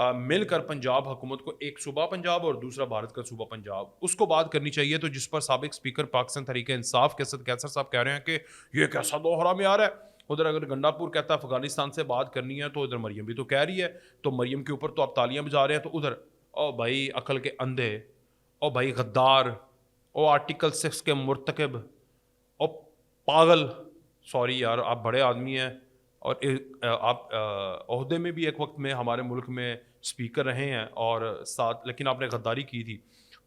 مل کر پنجاب حکومت کو ایک صوبہ پنجاب اور دوسرا بھارت کا صوبہ پنجاب اس کو بات کرنی چاہیے. تو جس پر سابق اسپیکر پاکستان تحریک انصاف کیسر صاحب کہہ رہے ہیں کہ یہ کیسا دوہرا معیار ہے. ادھر اگر گنڈا پور کہتا ہے افغانستان سے بات کرنی ہے تو ادھر مریم بھی تو کہہ رہی ہے, تو مریم کے اوپر تو آپ تالیاں بجا رہے ہیں. تو ادھر او بھائی عقل کے اندھے, او بھائی غدار, او آرٹیکل 6 کے مرتکب, او پاگل, سوری یار آپ بڑے آدمی ہیں اور آپ عہدے میں بھی ایک وقت میں ہمارے ملک میں اسپیکر رہے ہیں اور ساتھ, لیکن آپ نے غداری کی تھی,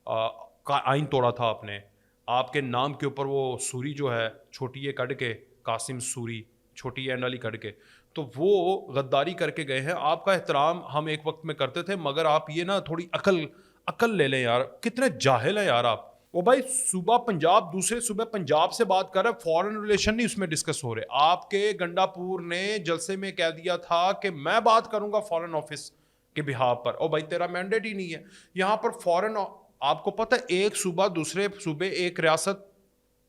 آئین توڑا تھا آپ نے. آپ کے نام کے اوپر وہ سوری جو ہے چھوٹی کٹ کے, قاسم سوری چھوٹی اینڈ والی کٹ کے, تو وہ غداری کر کے گئے ہیں. آپ کا احترام ہم ایک وقت میں کرتے تھے, مگر آپ یہ نا تھوڑی عقل لے لیں یار, کتنے جاہل ہیں یار آپ. وہ بھائی صوبہ پنجاب دوسرے صوبے پنجاب سے بات کر رہے, فارن ریلیشن نہیں اس میں ڈسکس ہو رہے. آپ کے گنڈا پور نے جلسے میں کہہ دیا تھا کہ میں بات کروں گا فارن آفس کے بہاف پر. او بھائی تیرا مینڈیٹ ہی نہیں ہے یہاں پر فارن. آپ کو پتہ ہے ایک صوبہ دوسرے صوبے, ایک ریاست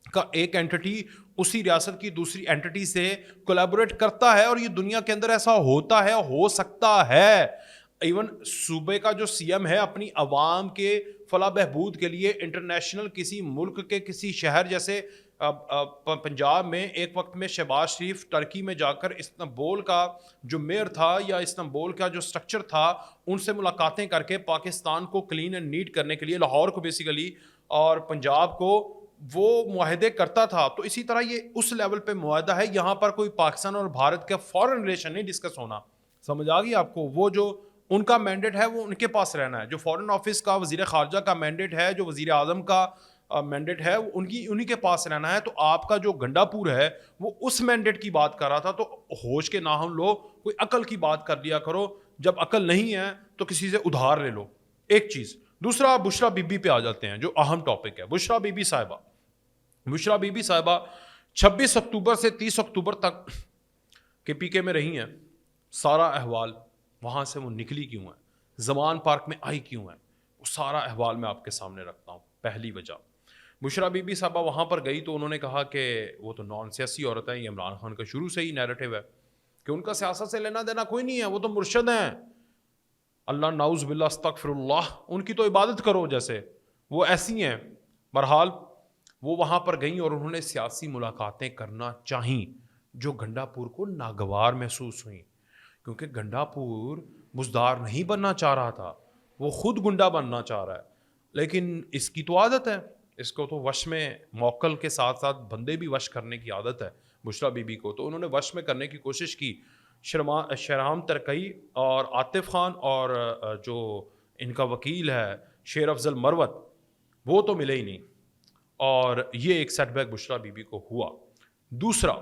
کا ایک اینٹی اسی ریاست کی دوسری اینٹی سے کولیبوریٹ کرتا ہے, اور یہ دنیا کے اندر ایسا ہوتا ہے, ہو سکتا ہے. ایون صوبے کا جو سی ایم ہے اپنی عوام کے فلاح بہبود کے لیے انٹرنیشنل کسی ملک کے کسی شہر جیسے پنجاب میں ایک وقت میں شہباز شریف ٹرکی میں جا کر استنبول کا جو میئر تھا یا استنبول کا جو سٹرکچر تھا ان سے ملاقاتیں کر کے پاکستان کو کلین اینڈ نیٹ کرنے کے لیے, لاہور کو بیسیکلی اور پنجاب کو وہ معاہدے کرتا تھا. تو اسی طرح یہ اس لیول پہ معاہدہ ہے. یہاں پر کوئی پاکستان اور بھارت کا فارن ریلیشن نہیں ڈسکس ہونا. سمجھ آ گئی آپ کو؟ وہ جو ان کا مینڈیٹ ہے وہ ان کے پاس رہنا ہے. جو فارن آفس کا وزیر خارجہ کا مینڈیٹ ہے, جو وزیر اعظم کا مینڈیٹ ہے, وہ انہی کے پاس رہنا ہے. تو آپ کا جو گنڈا پور ہے وہ اس مینڈیٹ کی بات کر رہا تھا. تو ہوش کے ناخن لو, کوئی عقل کی بات کر لیا کرو. جب عقل نہیں ہے تو کسی سے ادھار لے لو. ایک چیز. دوسرا بشرا بی بی پہ آ جاتے ہیں جو اہم ٹاپک ہے. بشرا بی بی صاحبہ 26 اکتوبر سے 30 اکتوبر تک کے پی کے میں رہی ہیں. سارا احوال وہاں سے وہ نکلی کیوں ہے, زمان پارک میں آئی کیوں ہے, وہ سارا احوال میں آپ کے سامنے رکھتا ہوں. پہلی وجہ, بشرا بی بی صاحبہ وہاں پر گئی تو انہوں نے کہا کہ وہ تو نان سیاسی عورت ہے. یہ عمران خان کا شروع سے ہی نیریٹو ہے کہ ان کا سیاست سے لینا دینا کوئی نہیں ہے, وہ تو مرشد ہیں. اللہ نعوذ باللہ استغفر اللہ, ان کی تو عبادت کرو جیسے وہ ایسی ہیں. بہرحال وہ وہاں پر گئیں اور انہوں نے سیاسی ملاقاتیں کرنا چاہیں جو گنڈا پور کو ناگوار محسوس ہوئیں, کیونکہ گنڈا پور مزدار نہیں بننا چاہ رہا تھا, وہ خود گنڈا بننا چاہ رہا ہے. لیکن اس کی تو عادت ہے, اس کو تو وش میں موکل کے ساتھ ساتھ بندے بھی وش کرنے کی عادت ہے بشرا بی بی کو. تو انہوں نے وش میں کرنے کی کوشش کی. شہرام ترکئی اور عاطف خان اور جو ان کا وکیل ہے شیر افضل مروت, وہ تو ملے ہی نہیں, اور یہ ایک set back Bushra Bibi be کو ہوا. دوسرا,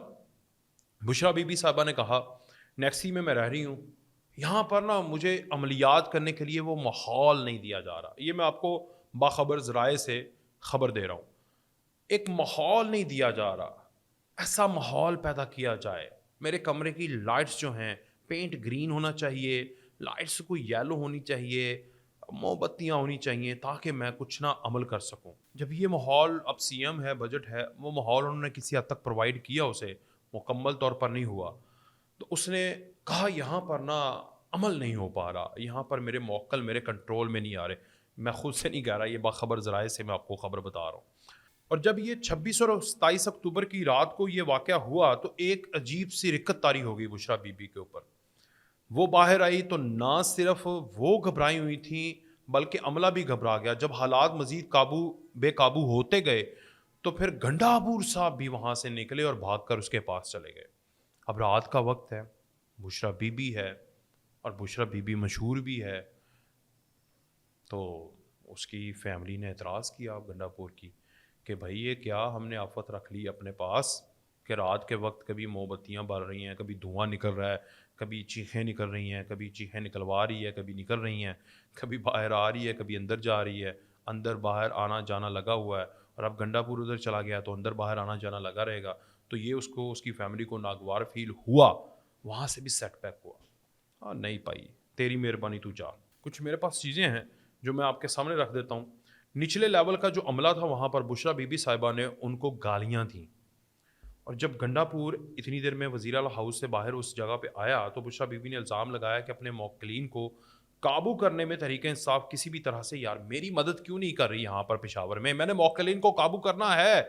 بشرا بی بی صاحبہ نے کہا نیکسی میں رہ رہی ہوں, یہاں پر نا مجھے عملیات کرنے کے لیے وہ ماحول نہیں دیا جا رہا. یہ میں آپ کو باخبر ذرائع سے خبر دے رہا ہوں. ایک ماحول نہیں دیا جا رہا, ایسا ماحول پیدا کیا جائے. میرے کمرے کی لائٹس جو ہیں پینٹ گرین ہونا چاہیے, لائٹس کوئی یلو ہونی چاہیے, موم بتیاں ہونی چاہیے تاکہ میں کچھ نہ عمل کر سکوں. جب یہ ماحول اب سی ایم ہے, بجٹ ہے, وہ ماحول انہوں نے کسی حد تک پرووائڈ کیا, اسے مکمل طور پر نہیں ہوا, تو اس نے کہا یہاں پر نا عمل نہیں ہو پا رہا, یہاں پر میرے موکل میرے کنٹرول میں نہیں آ رہے. میں خود سے نہیں کہہ رہا, یہ باخبر ذرائع سے میں آپ کو خبر بتا رہا ہوں. اور جب یہ 26 اور 27 اکتوبر کی رات کو یہ واقعہ ہوا تو ایک عجیب سی رکت طاری ہو گئی بشرا بی بی کے اوپر. وہ باہر آئی تو نہ صرف وہ گھبرائی ہوئی تھیں بلکہ عملہ بھی گھبرا گیا. جب حالات مزید بے قابو ہوتے گئے تو پھر گنڈا پور صاحب بھی وہاں سے نکلے اور بھاگ کر اس کے پاس چلے گئے. اب رات کا وقت ہے, بشرا بی بی ہے, اور بشرا بی بی مشہور بھی ہے, تو اس کی فیملی نے اعتراض کیا گنڈا پور کی کہ بھائی یہ کیا ہم نے آفت رکھ لی اپنے پاس کہ رات کے وقت کبھی موم بتیاں بل رہی ہیں, کبھی دھواں نکل رہا ہے, کبھی چیخیں نکل رہی ہیں, کبھی چیخیں نکلوا رہی ہے, کبھی نکل رہی ہیں, کبھی باہر آ رہی ہے, کبھی اندر جا رہی ہے, اندر باہر آنا جانا لگا ہوا ہے. اور اب گنڈا پور ادھر چلا گیا تو اندر باہر آنا جانا لگا رہے گا. تو یہ اس کو اس کی فیملی کو ناگوار فیل ہوا, وہاں سے بھی سیٹ بیک ہوا. ہاں نہیں پائی, تیری مہربانی تو جا. کچھ میرے پاس چیزیں ہیں جو میں آپ کے سامنے رکھ دیتا ہوں. نچلے لیول کا جو عملہ تھا وہاں پر بشرا بی بی صاحبہ نے ان کو گالیاں دیں, اور جب گنڈا پور اتنی دیر میں وزیر اعلیٰ ہاؤس سے باہر اس جگہ پہ آیا تو بشرا بی بی نے الزام لگایا کہ اپنے موکلین کو قابو کرنے میں تحریک انصاف کسی بھی طرح سے یار میری مدد کیوں نہیں کر رہی یہاں پر پشاور میں؟ میں نے موکلین کو قابو کرنا ہے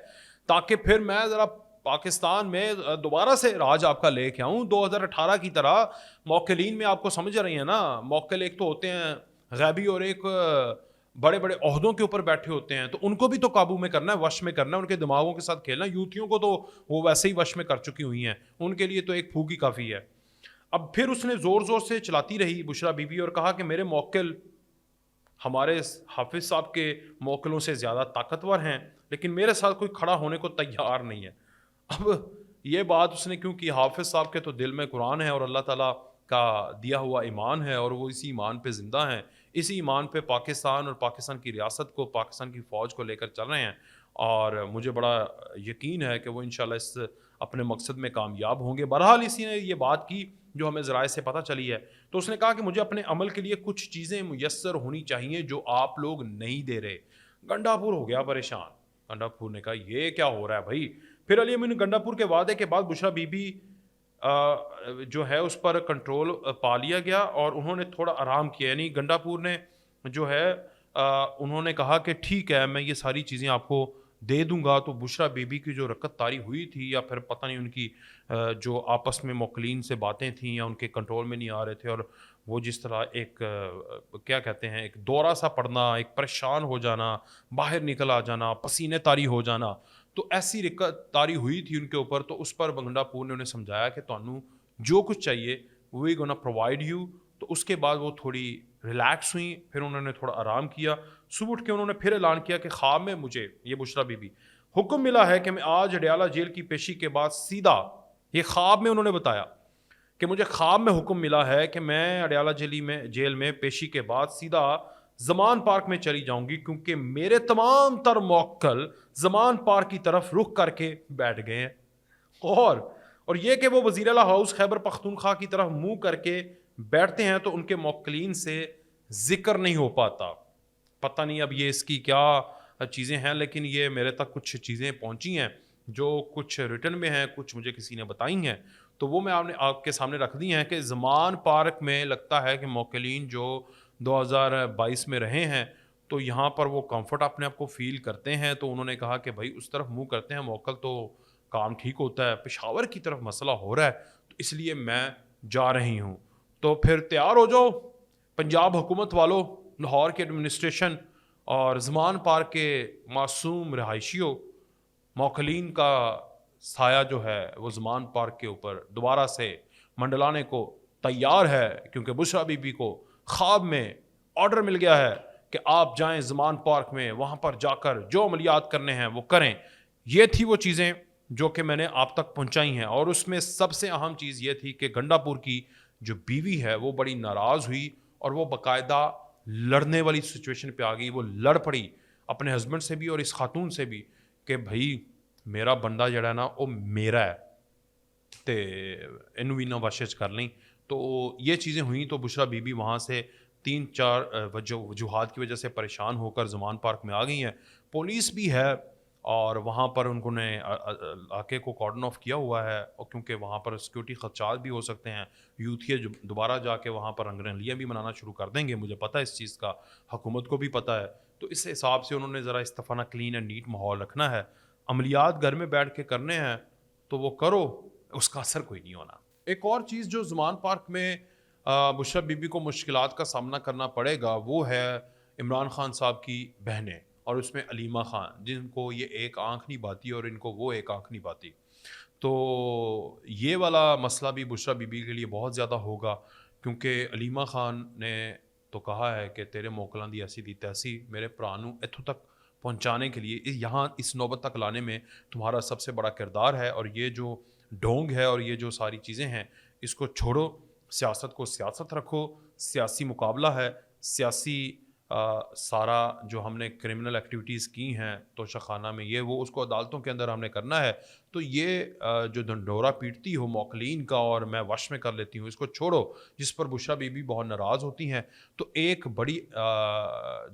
تاکہ پھر میں ذرا پاکستان میں دوبارہ سے راج آپ کا لے کے آؤں 2018 کی طرح۔ موکلین میں آپ کو سمجھ رہی ہیں نا، موکل ایک تو ہوتے ہیں غیبی اور ایک بڑے بڑے عہدوں کے اوپر بیٹھے ہوتے ہیں، تو ان کو بھی تو قابو میں کرنا ہے، وش میں کرنا ہے، ان کے دماغوں کے ساتھ کھیلنا۔ یوتھیوں کو تو وہ ویسے ہی وش میں کر چکی ہوئی ہیں، ان کے لیے تو ایک پھوک ہی کافی ہے۔ اب پھر اس نے زور زور سے چلاتی رہی بشرا بی بی اور کہا کہ میرے موکل ہمارے حافظ صاحب کے موکلوں سے زیادہ طاقتور ہیں، لیکن میرے ساتھ کوئی کھڑا ہونے کو تیار نہیں ہے۔ اب یہ بات اس نے کیوں کی؟ حافظ صاحب کے تو دل میں قرآن ہے اور اللہ تعالیٰ کا دیا ہوا ایمان ہے، اور وہ اسی ایمان پہ زندہ ہیں، اسی ایمان پہ پاکستان اور پاکستان کی ریاست کو، پاکستان کی فوج کو لے کر چل رہے ہیں، اور مجھے بڑا یقین ہے کہ وہ انشاءاللہ اس اپنے مقصد میں کامیاب ہوں گے۔ بہرحال اسی نے یہ بات کی جو ہمیں ذرائع سے پتہ چلی ہے، تو اس نے کہا کہ مجھے اپنے عمل کے لیے کچھ چیزیں میسر ہونی چاہیے جو آپ لوگ نہیں دے رہے۔ گنڈا پور ہو گیا پریشان۔ گنڈا پور نے کہا یہ کیا ہو رہا ہے بھائی؟ پھر علی امین گنڈا پور کے وعدے کے بعد بشرا بی بی جو ہے اس پر کنٹرول پا لیا گیا اور انہوں نے تھوڑا آرام کیا، یعنی گنڈا پور نے جو ہے انہوں نے کہا کہ ٹھیک ہے میں یہ ساری چیزیں آپ کو دے دوں گا۔ تو بشرا بی بی کی جو رکت طاری ہوئی تھی، یا پھر پتہ نہیں ان کی جو آپس میں موکلین سے باتیں تھیں یا ان کے کنٹرول میں نہیں آ رہے تھے، اور وہ جس طرح ایک کیا کہتے ہیں ایک دورہ سا پڑنا، ایک پریشان ہو جانا، باہر نکل آ جانا، پسینے طاری ہو جانا، تو ایسی رکت طاری ہوئی تھی ان کے اوپر۔ تو اس پر گنڈا پور نے انہیں سمجھایا کہ تانوں جو کچھ چاہیے وی گونا پرووائڈ یو۔ تو اس کے بعد وہ تھوڑی ریلیکس ہوئیں، پھر انہوں نے تھوڑا آرام کیا۔ صبح اٹھ کے انہوں نے پھر اعلان کیا کہ خواب میں مجھے، یہ بشرا بی بی، حکم ملا ہے کہ میں آج اڈیالہ جیل کی پیشی کے بعد سیدھا، یہ خواب میں انہوں نے بتایا کہ مجھے خواب میں حکم ملا ہے کہ میں اڈیالہ جیل میں پیشی کے بعد سیدھا زمان پارک میں چلی جاؤں گی، کیونکہ میرے تمام تر موکل زمان پارک کی طرف رخ کر کے بیٹھ گئے ہیں، اور یہ کہ وہ وزیر اعلیٰ ہاؤس خیبر پختونخوا کی طرف منہ کر کے بیٹھتے ہیں تو ان کے موکلین سے ذکر نہیں ہو پاتا۔ پتہ نہیں اب یہ اس کی کیا چیزیں ہیں، لیکن یہ میرے تک کچھ چیزیں پہنچی ہیں جو کچھ ریٹن میں ہیں، کچھ مجھے کسی نے بتائی ہیں، تو وہ میں آپ کے سامنے رکھ دی ہیں کہ زمان پارک میں لگتا ہے کہ موکلین جو 2022 میں رہے ہیں تو یہاں پر وہ کمفرٹ اپنے آپ کو فیل کرتے ہیں، تو انہوں نے کہا کہ بھائی اس طرف منہ کرتے ہیں موکل تو کام ٹھیک ہوتا ہے، پشاور کی طرف مسئلہ ہو رہا ہے تو اس لیے میں جا رہی ہوں۔ تو پھر تیار ہو جاؤ پنجاب حکومت والوں، لاہور کے ایڈمنسٹریشن اور زمان پارک کے معصوم رہائشیوں، موکلین کا سایہ جو ہے وہ زمان پارک کے اوپر دوبارہ سے منڈلانے کو تیار ہے، کیونکہ بشرا بی بی کو خواب میں آرڈر مل گیا ہے کہ آپ جائیں زمان پارک میں، وہاں پر جا کر جو عملیات کرنے ہیں وہ کریں۔ یہ تھی وہ چیزیں جو کہ میں نے آپ تک پہنچائی ہیں، اور اس میں سب سے اہم چیز یہ تھی کہ گنڈا پور کی جو بیوی ہے وہ بڑی ناراض ہوئی اور وہ باقاعدہ لڑنے والی سچویشن پہ آ گئی۔ وہ لڑ پڑی اپنے ہسبینڈ سے بھی اور اس خاتون سے بھی کہ بھائی میرا بندہ جڑا ہے نا وہ میرا ہے تے اینو بھی نہ وشش کر لیں۔ تو یہ چیزیں ہوئیں تو بشرا بی بی وہاں سے 3-4 وجوہات کی وجہ سے پریشان ہو کر زمان پارک میں آ گئی ہیں۔ پولیس بھی ہے اور وہاں پر ان کو نے علاقے کو کارڈن آف کیا ہوا ہے، اور کیونکہ وہاں پر سیکورٹی خدشات بھی ہو سکتے ہیں، یوتھیے دوبارہ جا کے وہاں پر رنگ رلیاں بھی منانا شروع کر دیں گے، مجھے پتہ ہے اس چیز کا، حکومت کو بھی پتہ ہے۔ تو اس حساب سے انہوں نے ذرا استفانہ کلین اینڈ نیٹ ماحول رکھنا ہے۔ عملیات گھر میں بیٹھ کے کرنے ہیں تو وہ کرو، اس کا اثر کوئی نہیں ہونا۔ ایک اور چیز جو زمان پارک میں بشرا بی بی کو مشکلات کا سامنا کرنا پڑے گا وہ ہے عمران خان صاحب کی بہنیں، اور اس میں علیمہ خان، جن کو یہ ایک آنکھ نہیں بھاتی اور ان کو وہ ایک آنکھ نہیں بھاتی۔ تو یہ والا مسئلہ بھی بشرا بی بی کے لیے بہت زیادہ ہوگا، کیونکہ علیمہ خان نے تو کہا ہے کہ تیرے موکلاں دی ایسی دی تیسی، میرے پرانوں اتھوں تک پہنچانے کے لیے، یہاں اس نوبت تک لانے میں تمہارا سب سے بڑا کردار ہے، اور یہ جو ڈھونگ ہے اور یہ جو ساری چیزیں ہیں اس کو چھوڑو، سیاست کو سیاست رکھو، سیاسی مقابلہ ہے، سیاسی سارا جو ہم نے کرمنل ایکٹیویٹیز کی ہیں توشہ خانہ میں یہ وہ اس کو عدالتوں کے اندر ہم نے کرنا ہے۔ تو یہ جو ڈنڈورا پیٹتی ہو موکلین کا اور میں وش میں کر لیتی ہوں، اس کو چھوڑو، جس پر بشرا بی بی بہت ناراض ہوتی ہیں۔ تو ایک بڑی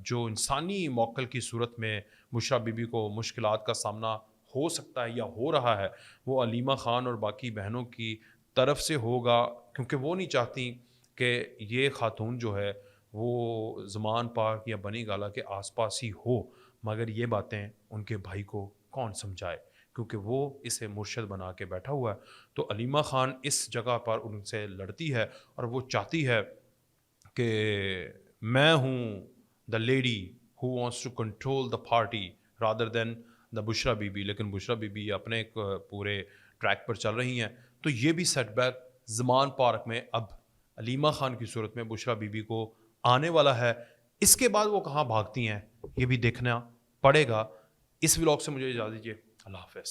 جو انسانی موکل کی صورت میں بشرا بی بی کو مشکلات کا سامنا ہو سکتا ہے یا ہو رہا ہے، وہ علیمہ خان اور باقی بہنوں کی طرف سے ہوگا، کیونکہ وہ نہیں چاہتی کہ یہ خاتون جو ہے وہ زمان پارک یا بنی گالا کے آس پاس ہی ہو، مگر یہ باتیں ان کے بھائی کو کون سمجھائے، کیونکہ وہ اسے مرشد بنا کے بیٹھا ہوا ہے۔ تو علیمہ خان اس جگہ پر ان سے لڑتی ہے اور وہ چاہتی ہے کہ میں ہوں the lady who wants to control the party rather than the Bushra Bibi be, لیکن بشرا بی بی اپنے ایک پورے ٹریک پر چل رہی ہیں۔ تو یہ بھی سیٹ بیک زمان پارک میں اب علیمہ خان کی صورت میں بشرا بی بی کو آنے والا ہے۔ اس کے بعد وہ کہاں بھاگتی ہیں یہ بھی دیکھنا پڑے گا۔ اس ولاگ سے مجھے اجازت دیجیے، اللہ حافظ۔